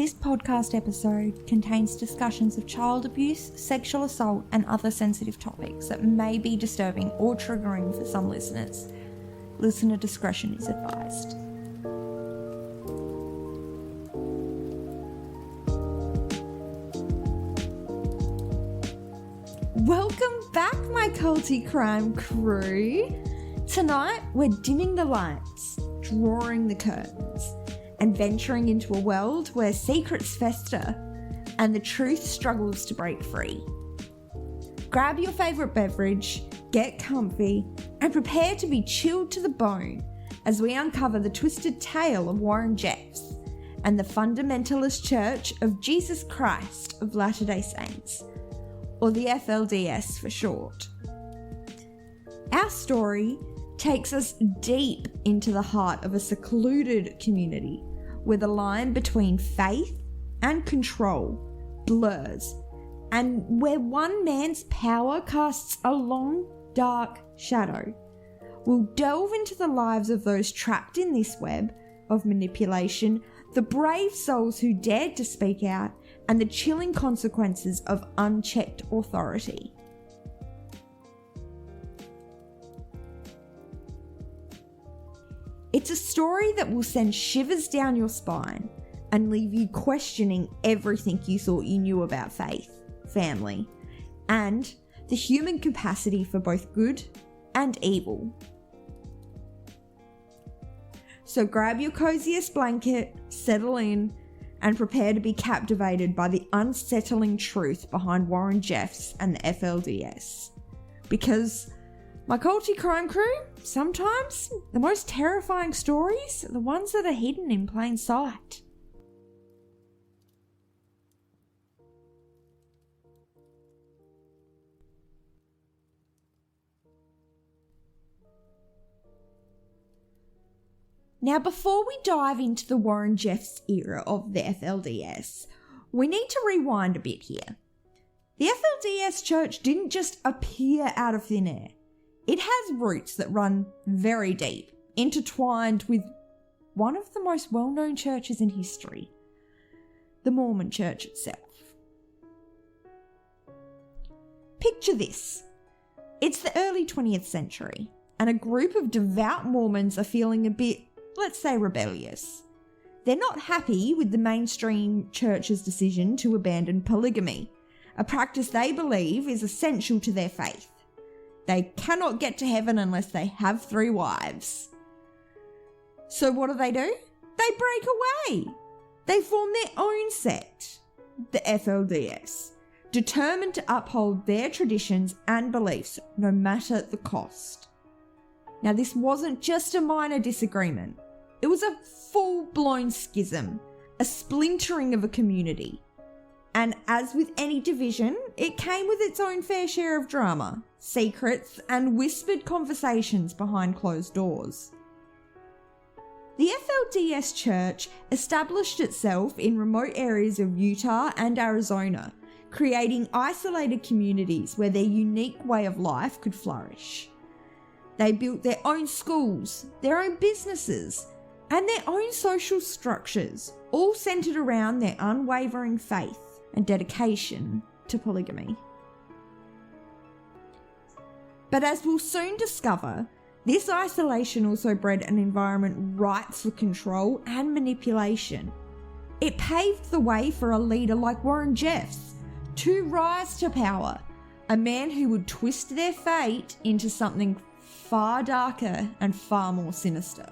This podcast episode contains discussions of child abuse, sexual assault, and other sensitive topics that may be disturbing or triggering for some listeners. Listener discretion is advised. Welcome back, my culty crime crew. Tonight, we're dimming the lights, drawing the curtains, and venturing into a world where secrets fester and the truth struggles to break free. Grab your favourite beverage, get comfy, and prepare to be chilled to the bone as we uncover the twisted tale of Warren Jeffs and the Fundamentalist Church of Jesus Christ of Latter-day Saints, or the FLDS for short. Our story takes us deep into the heart of a secluded community where the line between faith and control blurs, and where one man's power casts a long, dark shadow. We'll delve into the lives of those trapped in this web of manipulation, the brave souls who dared to speak out, and the chilling consequences of unchecked authority. It's a story that will send shivers down your spine and leave you questioning everything you thought you knew about faith, family, and the human capacity for both good and evil. So grab your coziest blanket, settle in, and prepare to be captivated by the unsettling truth behind Warren Jeffs and the FLDS. Because, my culty crime crew, sometimes the most terrifying stories are the ones that are hidden in plain sight. Now, before we dive into the Warren Jeffs era of the FLDS, we need to rewind a bit here. The FLDS church didn't just appear out of thin air. It has roots that run very deep, intertwined with one of the most well-known churches in history, the Mormon Church itself. Picture this. It's the early 20th century, and a group of devout Mormons are feeling a bit, let's say, rebellious. They're not happy with the mainstream church's decision to abandon polygamy, a practice they believe is essential to their faith. They cannot get to heaven unless they have 3 wives. So what do? They break away. They form their own sect, the FLDS, determined to uphold their traditions and beliefs no matter the cost. Now, this wasn't just a minor disagreement. It was a full-blown schism, a splintering of a community. And as with any division, it came with its own fair share of drama, secrets, and whispered conversations behind closed doors. The FLDS Church established itself in remote areas of Utah and Arizona, creating isolated communities where their unique way of life could flourish. They built their own schools, their own businesses, and their own social structures, all centered around their unwavering faith and dedication to polygamy. But as we'll soon discover, this isolation also bred an environment ripe for control and manipulation. It paved the way for a leader like Warren Jeffs to rise to power, a man who would twist their fate into something far darker and far more sinister.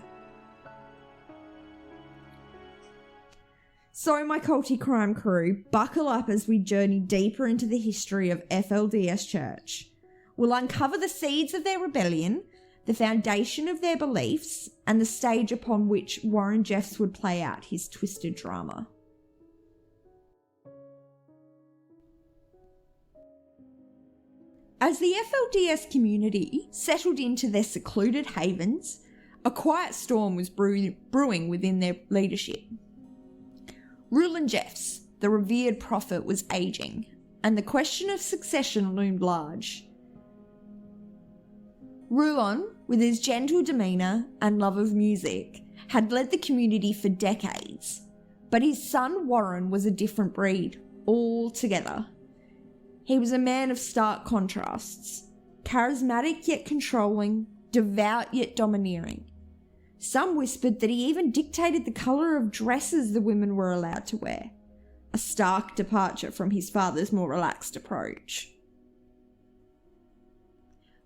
So, my culty crime crew, buckle up as we journey deeper into the history of FLDS Church. We'll uncover the seeds of their rebellion, the foundation of their beliefs, and the stage upon which Warren Jeffs would play out his twisted drama. As the FLDS community settled into their secluded havens, a quiet storm was brewing within their leadership. Rulon Jeffs, the revered prophet, was aging, and the question of succession loomed large. Rulon, with his gentle demeanour and love of music, had led the community for decades, But his son Warren was a different breed altogether. He was a man of stark contrasts, charismatic yet controlling, devout yet domineering. Some whispered that he even dictated the colour of dresses the women were allowed to wear, a stark departure from his father's more relaxed approach.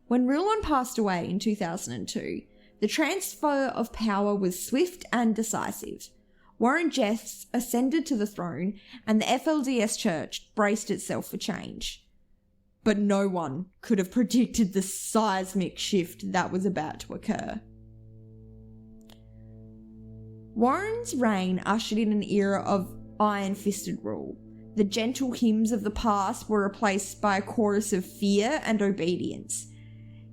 When Rulon passed away in 2002, the transfer of power was swift and decisive. Warren Jeffs ascended to the throne and the FLDS Church braced itself for change. But no one could have predicted the seismic shift that was about to occur. Warren's reign ushered in an era of iron-fisted rule. The gentle hymns of the past were replaced by a chorus of fear and obedience.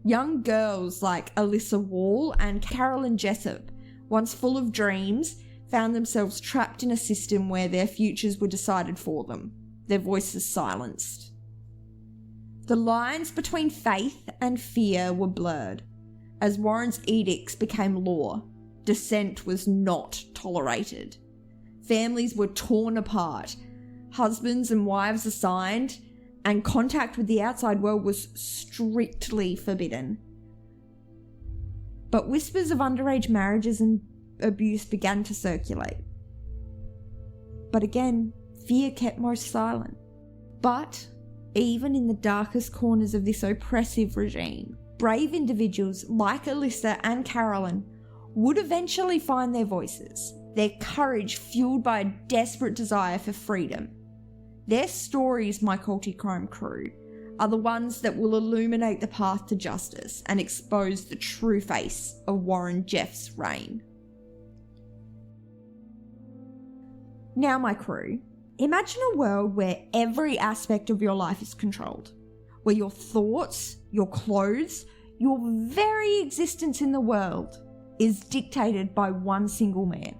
Young girls like Alyssa Wall and Carolyn Jessup, once full of dreams, found themselves trapped in a system where their futures were decided for them, their voices silenced. The lines between faith and fear were blurred. As Warren's edicts became law, dissent was not tolerated. Families were torn apart, husbands and wives assigned, and contact with the outside world was strictly forbidden. But whispers of underage marriages and abuse began to circulate. But again, fear kept most silent. But even in the darkest corners of this oppressive regime, brave individuals like Alyssa and Carolyn would eventually find their voices, their courage fueled by a desperate desire for freedom. Their stories, my culty crime crew, are the ones that will illuminate the path to justice and expose the true face of Warren Jeffs' reign. Now, my crew, imagine a world where every aspect of your life is controlled, where your thoughts, your clothes, your very existence in the world is dictated by one single man.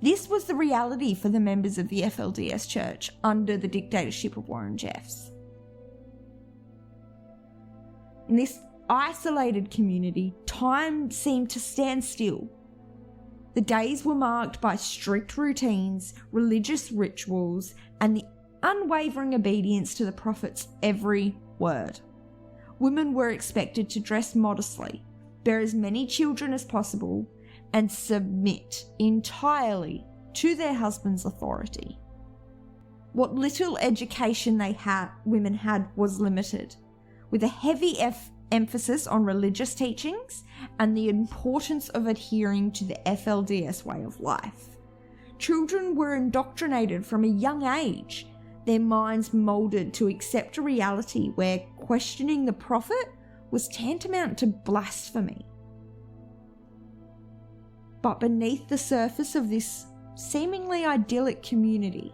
This was the reality for the members of the FLDS Church under the dictatorship of Warren Jeffs. In this isolated community, time seemed to stand still. The days were marked by strict routines, religious rituals, and the unwavering obedience to the prophet's every word. Women were expected to dress modestly, bear as many children as possible, and submit entirely to their husband's authority. What little education women had was limited, with a heavy emphasis on religious teachings and the importance of adhering to the FLDS way of life. Children were indoctrinated from a young age, their minds moulded to accept a reality where questioning the prophet was tantamount to blasphemy. But beneath the surface of this seemingly idyllic community,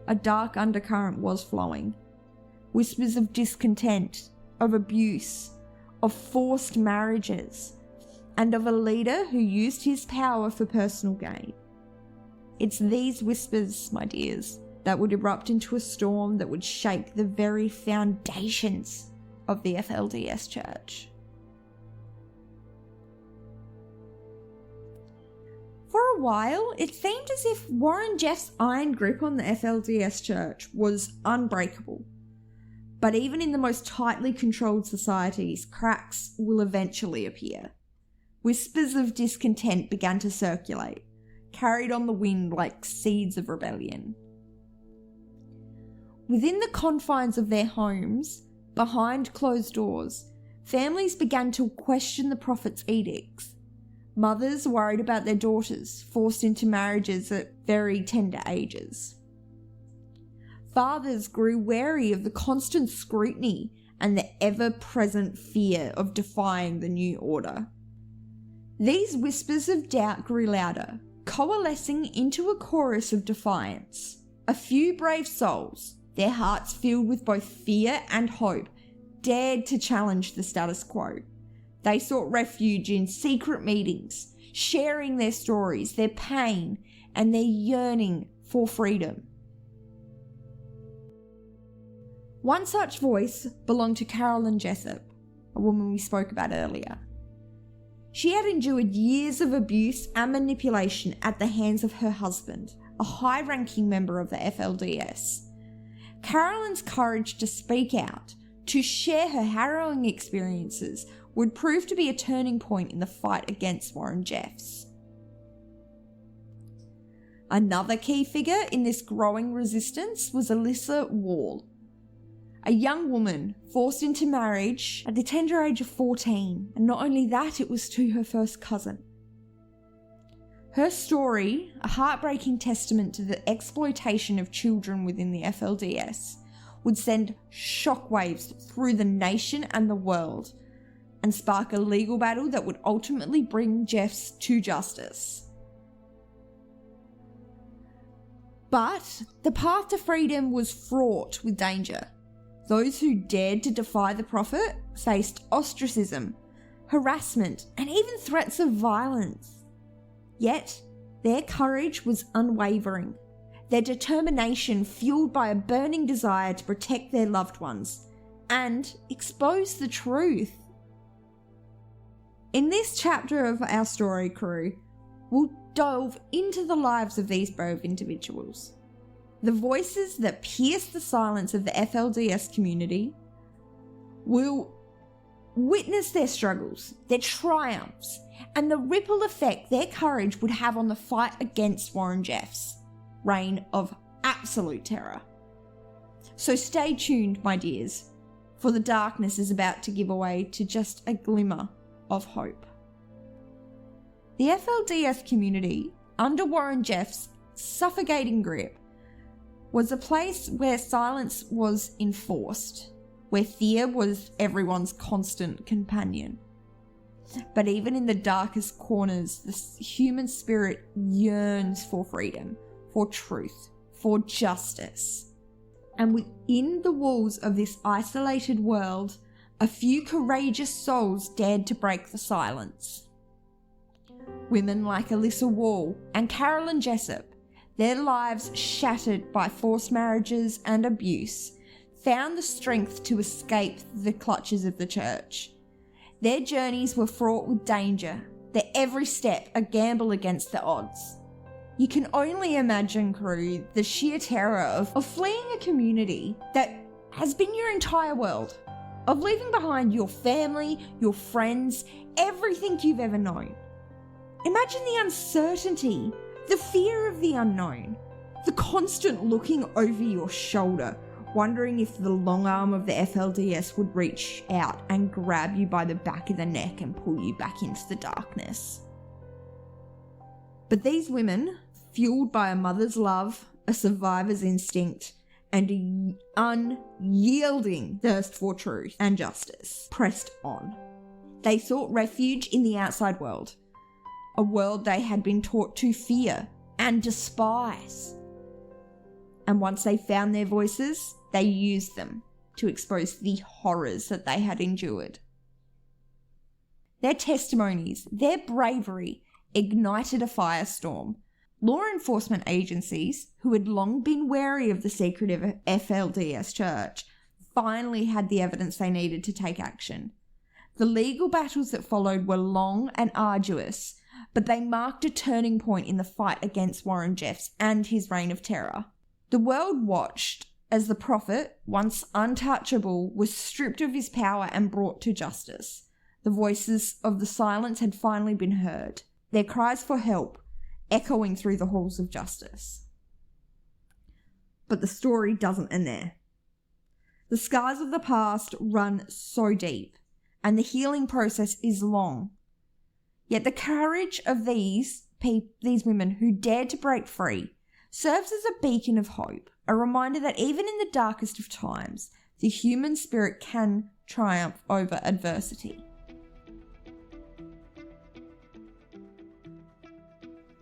a dark undercurrent was flowing. Whispers of discontent, of abuse, of forced marriages, and of a leader who used his power for personal gain. It's these whispers, my dears, that would erupt into a storm that would shake the very foundations of the FLDS Church. For a while, it seemed as if Warren Jeffs' iron grip on the FLDS Church was unbreakable. But even in the most tightly controlled societies, cracks will eventually appear. Whispers of discontent began to circulate, carried on the wind like seeds of rebellion. Within the confines of their homes, behind closed doors, families began to question the prophet's edicts. Mothers worried about their daughters, forced into marriages at very tender ages. Fathers grew wary of the constant scrutiny and the ever-present fear of defying the new order. These whispers of doubt grew louder, coalescing into a chorus of defiance. A few brave souls, their hearts filled with both fear and hope, dared to challenge the status quo. They sought refuge in secret meetings, sharing their stories, their pain, and their yearning for freedom. One such voice belonged to Carolyn Jessup, a woman we spoke about earlier. She had endured years of abuse and manipulation at the hands of her husband, a high-ranking member of the FLDS. Carolyn's courage to speak out, to share her harrowing experiences, would prove to be a turning point in the fight against Warren Jeffs. Another key figure in this growing resistance was Alyssa Wall, a young woman forced into marriage at the tender age of 14, and not only that, it was to her first cousin. Her story, a heartbreaking testament to the exploitation of children within the FLDS, would send shockwaves through the nation and the world, and spark a legal battle that would ultimately bring Jeffs to justice. But the path to freedom was fraught with danger. Those who dared to defy the prophet faced ostracism, harassment, and even threats of violence. Yet, their courage was unwavering, their determination fueled by a burning desire to protect their loved ones and expose the truth. In this chapter of our story crew, we'll delve into the lives of these brave individuals. The voices that pierce the silence of the FLDS community. Will witness their struggles, their triumphs, and the ripple effect their courage would have on the fight against Warren Jeffs' reign of absolute terror. So stay tuned, my dears, for the darkness is about to give way to just a glimmer of hope. The FLDS community, under Warren Jeffs' suffocating grip, was a place where silence was enforced, where fear was everyone's constant companion. But even in the darkest corners, the human spirit yearns for freedom, for truth, for justice. And within the walls of this isolated world, a few courageous souls dared to break the silence. Women like Alyssa Wall and Carolyn Jessup, their lives shattered by forced marriages and abuse, found the strength to escape the clutches of the church. Their journeys were fraught with danger, their every step a gamble against the odds. You can only imagine, crew, the sheer terror of fleeing a community that has been your entire world, of leaving behind your family, your friends, everything you've ever known. Imagine the uncertainty, the fear of the unknown, the constant looking over your shoulder, wondering if the long arm of the FLDS would reach out and grab you by the back of the neck and pull you back into the darkness. But these women, fueled by a mother's love, a survivor's instinct, and an unyielding thirst for truth and justice, pressed on. They sought refuge in the outside world, a world they had been taught to fear and despise. And once they found their voices, they used them to expose the horrors that they had endured. Their testimonies, their bravery, ignited a firestorm. Law enforcement agencies, who had long been wary of the secretive FLDS church, finally had the evidence they needed to take action. The legal battles that followed were long and arduous, but they marked a turning point in the fight against Warren Jeffs and his reign of terror. The world watched as the prophet, once untouchable, was stripped of his power and brought to justice. The voices of the silence had finally been heard, their cries for help echoing through the halls of justice. But the story doesn't end there. The scars of the past run so deep, and the healing process is long. Yet the courage of these women who dared to break free serves as a beacon of hope, a reminder that even in the darkest of times, the human spirit can triumph over adversity.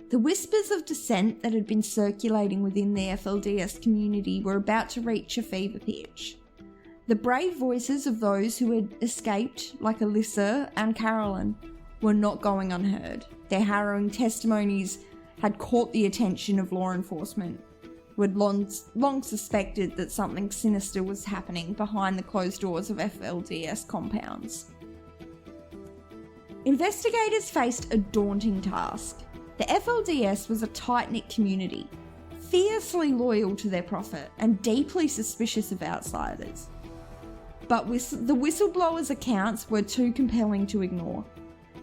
The whispers of dissent that had been circulating within the FLDS community were about to reach a fever pitch. The brave voices of those who had escaped, like Alyssa and Carolyn, were not going unheard. Their harrowing testimonies had caught the attention of law enforcement, who had long suspected that something sinister was happening behind the closed doors of FLDS compounds. Investigators faced a daunting task. The FLDS was a tight-knit community, fiercely loyal to their prophet and deeply suspicious of outsiders. But the whistleblower's accounts were too compelling to ignore.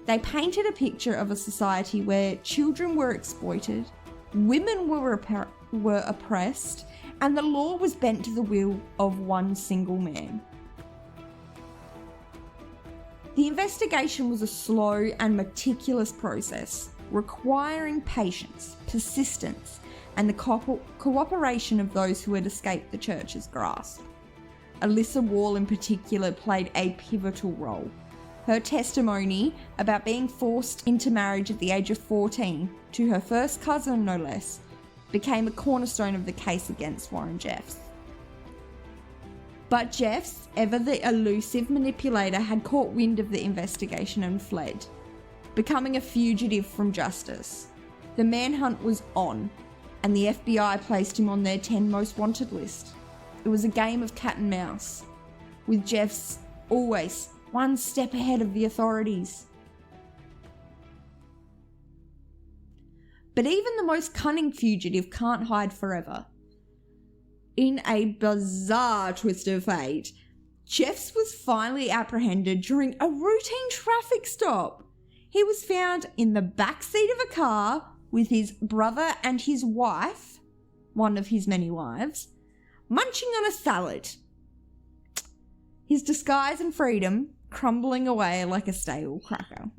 They painted a picture of a society where children were exploited, women were oppressed, and the law was bent to the will of one single man. The investigation was a slow and meticulous process, requiring patience, persistence, and the cooperation of those who had escaped the church's grasp. Alyssa Wall in particular played a pivotal role. Her testimony about being forced into marriage at the age of 14 to her first cousin, no less, became a cornerstone of the case against Warren Jeffs. But Jeffs, ever the elusive manipulator, had caught wind of the investigation and fled, becoming a fugitive from justice. The manhunt was on, and the FBI placed him on their 10 most wanted list. It was a game of cat and mouse, with Jeffs always one step ahead of the authorities. But even the most cunning fugitive can't hide forever. In a bizarre twist of fate, Jeffs was finally apprehended during a routine traffic stop. He was found in the backseat of a car with his brother and his wife, one of his many wives, munching on a salad. His disguise and freedom crumbling away like a stale cracker.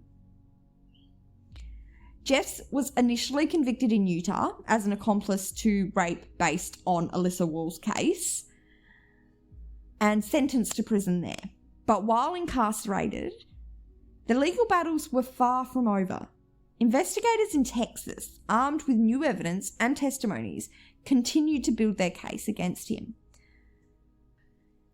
Jeffs was initially convicted in Utah as an accomplice to rape based on Alyssa Wall's case and sentenced to prison there. But while incarcerated, the legal battles were far from over. Investigators in Texas, armed with new evidence and testimonies, continued to build their case against him.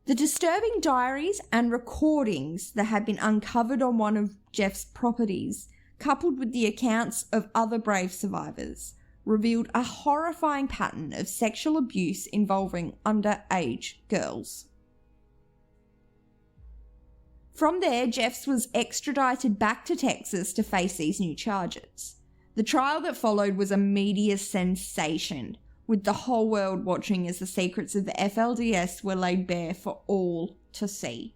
The disturbing diaries and recordings that had been uncovered on one of Jeff's properties, coupled with the accounts of other brave survivors, revealed a horrifying pattern of sexual abuse involving underage girls. From there, Jeffs was extradited back to Texas to face these new charges. The trial that followed was a media sensation, with the whole world watching as the secrets of the FLDS were laid bare for all to see.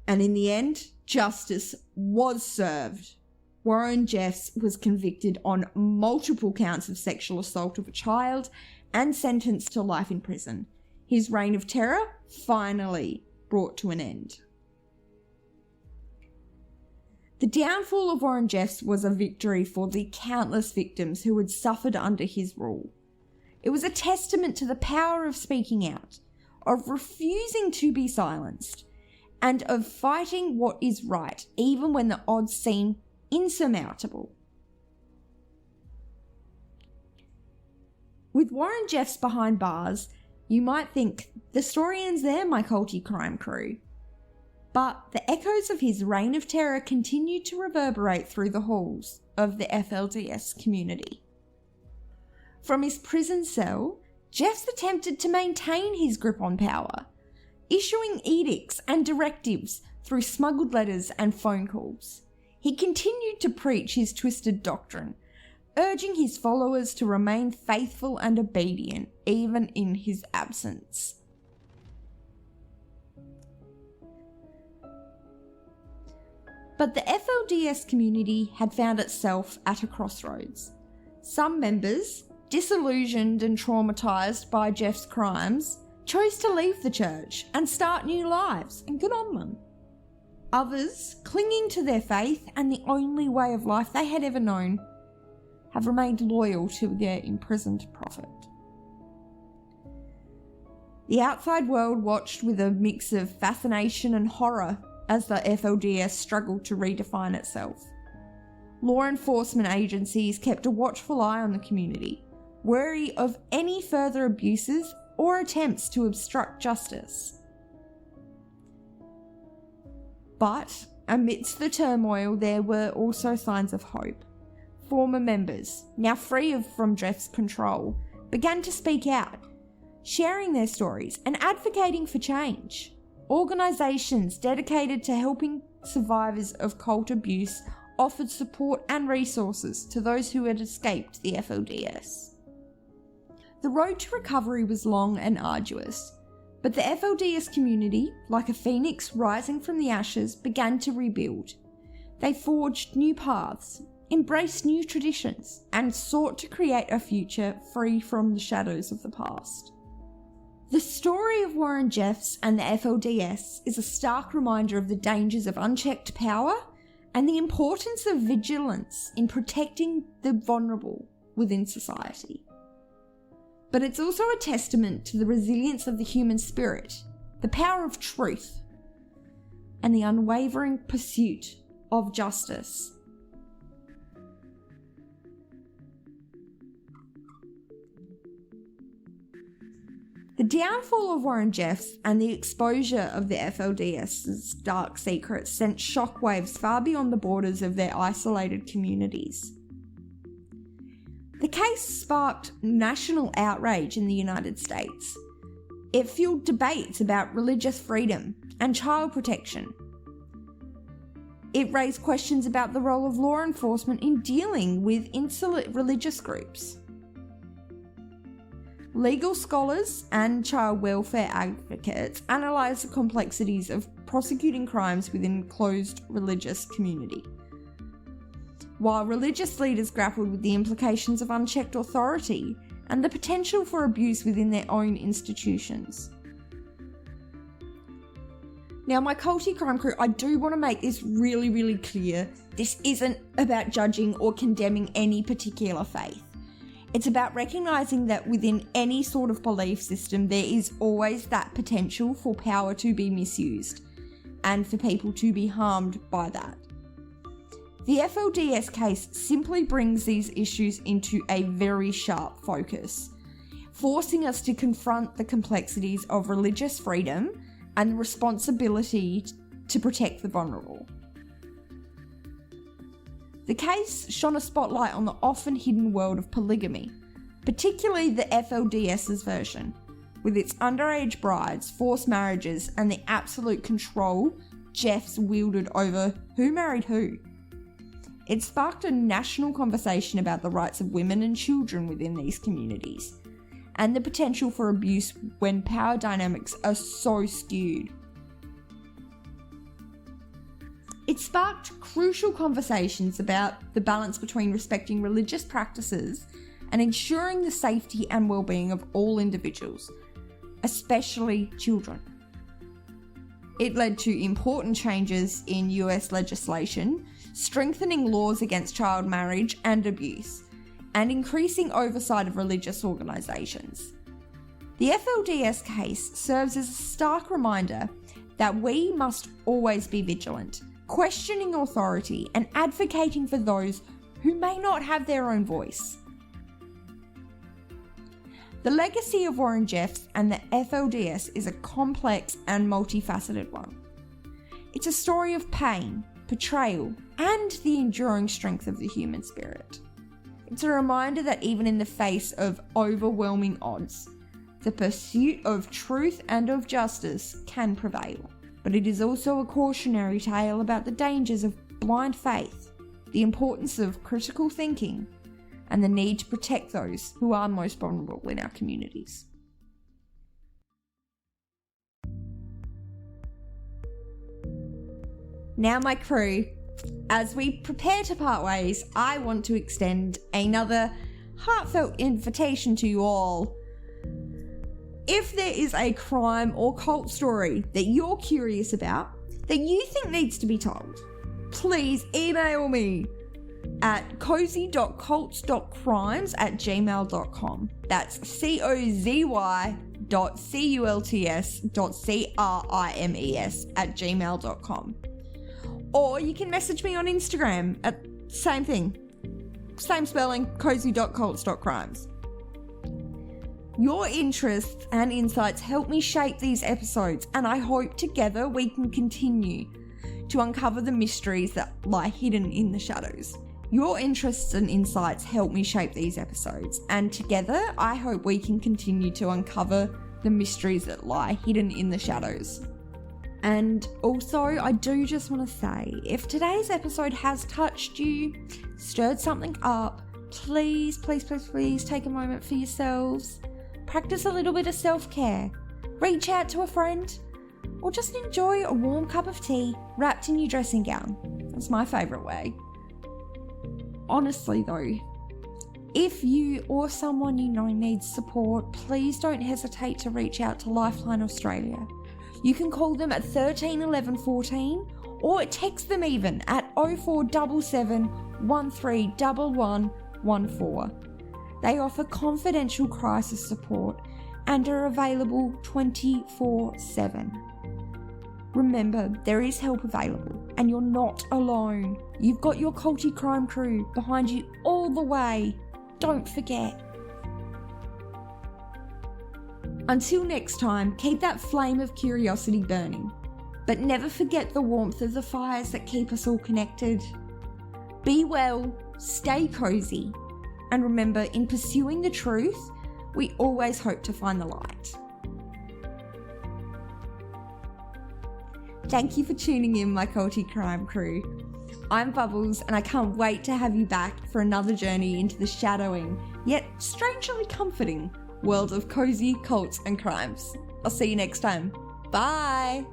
And in the end, justice was served. Warren Jeffs was convicted on multiple counts of sexual assault of a child and sentenced to life in prison. His reign of terror finally brought to an end. The downfall of Warren Jeffs was a victory for the countless victims who had suffered under his rule. It was a testament to the power of speaking out, of refusing to be silenced, and of fighting what is right, even when the odds seem insurmountable. With Warren Jeffs behind bars, you might think, the story ends there, my culty crime crew. But the echoes of his reign of terror continued to reverberate through the halls of the FLDS community. From his prison cell, Jeffs attempted to maintain his grip on power, issuing edicts and directives through smuggled letters and phone calls. He continued to preach his twisted doctrine, urging his followers to remain faithful and obedient even in his absence. But the FLDS community had found itself at a crossroads. Some members, disillusioned and traumatised by Jeff's crimes, chose to leave the church and start new lives, and good on them. Others, clinging to their faith and the only way of life they had ever known, have remained loyal to their imprisoned prophet. The outside world watched with a mix of fascination and horror as the FLDS struggled to redefine itself. Law enforcement agencies kept a watchful eye on the community, wary of any further abuses or attempts to obstruct justice. But amidst the turmoil, there were also signs of hope. Former members, now free from Jeff's control, began to speak out, sharing their stories and advocating for change. Organisations dedicated to helping survivors of cult abuse offered support and resources to those who had escaped the FLDS. The road to recovery was long and arduous, but the FLDS community, like a phoenix rising from the ashes, began to rebuild. They forged new paths, embraced new traditions, and sought to create a future free from the shadows of the past. The story of Warren Jeffs and the FLDS is a stark reminder of the dangers of unchecked power and the importance of vigilance in protecting the vulnerable within society. But it's also a testament to the resilience of the human spirit, the power of truth, and the unwavering pursuit of justice. The downfall of Warren Jeffs and the exposure of the FLDS's dark secrets sent shockwaves far beyond the borders of their isolated communities. The case sparked national outrage in the United States. It fueled debates about religious freedom and child protection. It raised questions about the role of law enforcement in dealing with insolent religious groups. Legal scholars and child welfare advocates analysed the complexities of prosecuting crimes within a closed religious community, while religious leaders grappled with the implications of unchecked authority and the potential for abuse within their own institutions. Now, my culty crime crew, I do want to make this really, really clear. This isn't about judging or condemning any particular faith. It's about recognising that within any sort of belief system, there is always that potential for power to be misused and for people to be harmed by that. The FLDS case simply brings these issues into a very sharp focus, forcing us to confront the complexities of religious freedom and the responsibility to protect the vulnerable. The case shone a spotlight on the often hidden world of polygamy, particularly the FLDS's version, with its underage brides, forced marriages, and the absolute control Jeffs wielded over who married who. It sparked a national conversation about the rights of women and children within these communities, and the potential for abuse when power dynamics are so skewed. It sparked crucial conversations about the balance between respecting religious practices and ensuring the safety and well-being of all individuals, especially children. It led to important changes in US legislation, strengthening laws against child marriage and abuse, and increasing oversight of religious organisations. The FLDS case serves as a stark reminder that we must always be vigilant, questioning authority and advocating for those who may not have their own voice. The legacy of Warren Jeffs and the FLDS is a complex and multifaceted one. It's a story of pain, betrayal, and the enduring strength of the human spirit. It's a reminder that even in the face of overwhelming odds, the pursuit of truth and of justice can prevail. But it is also a cautionary tale about the dangers of blind faith, the importance of critical thinking, and the need to protect those who are most vulnerable in our communities. Now, my crew, as we prepare to part ways, I want to extend another heartfelt invitation to you all. If there is a crime or cult story that you're curious about, that you think needs to be told, please email me at cozy.cults.crimes@gmail.com. That's cozy.cults.crimes@gmail.com. Or you can message me on Instagram at same thing, same spelling, cozy.cults.crimes. Your interests and insights help me shape these episodes, and I hope together we can continue to uncover the mysteries that lie hidden in the shadows. Your interests and insights help me shape these episodes, and together I hope we can continue to uncover the mysteries that lie hidden in the shadows. And also, I do just want to say, if today's episode has touched you, stirred something up, please take a moment for yourselves practice a little bit of self-care, reach out to a friend, or just enjoy a warm cup of tea wrapped in your dressing gown. That's my favourite way. Honestly though, if you or someone you know needs support, please don't hesitate to reach out to Lifeline Australia. You can call them at 13 11 14 or text them even at 0477 13 1114. They offer confidential crisis support and are available 24/7. Remember, there is help available and you're not alone. You've got your culty crime crew behind you all the way. Don't forget. Until next time, keep that flame of curiosity burning, but never forget the warmth of the fires that keep us all connected. Be well, stay cozy, and remember, in pursuing the truth, we always hope to find the light. Thank you for tuning in, my culty crime crew. I'm Bubbles, and I can't wait to have you back for another journey into the shadowing, yet strangely comforting, world of cozy cults and crimes. I'll see you next time. Bye!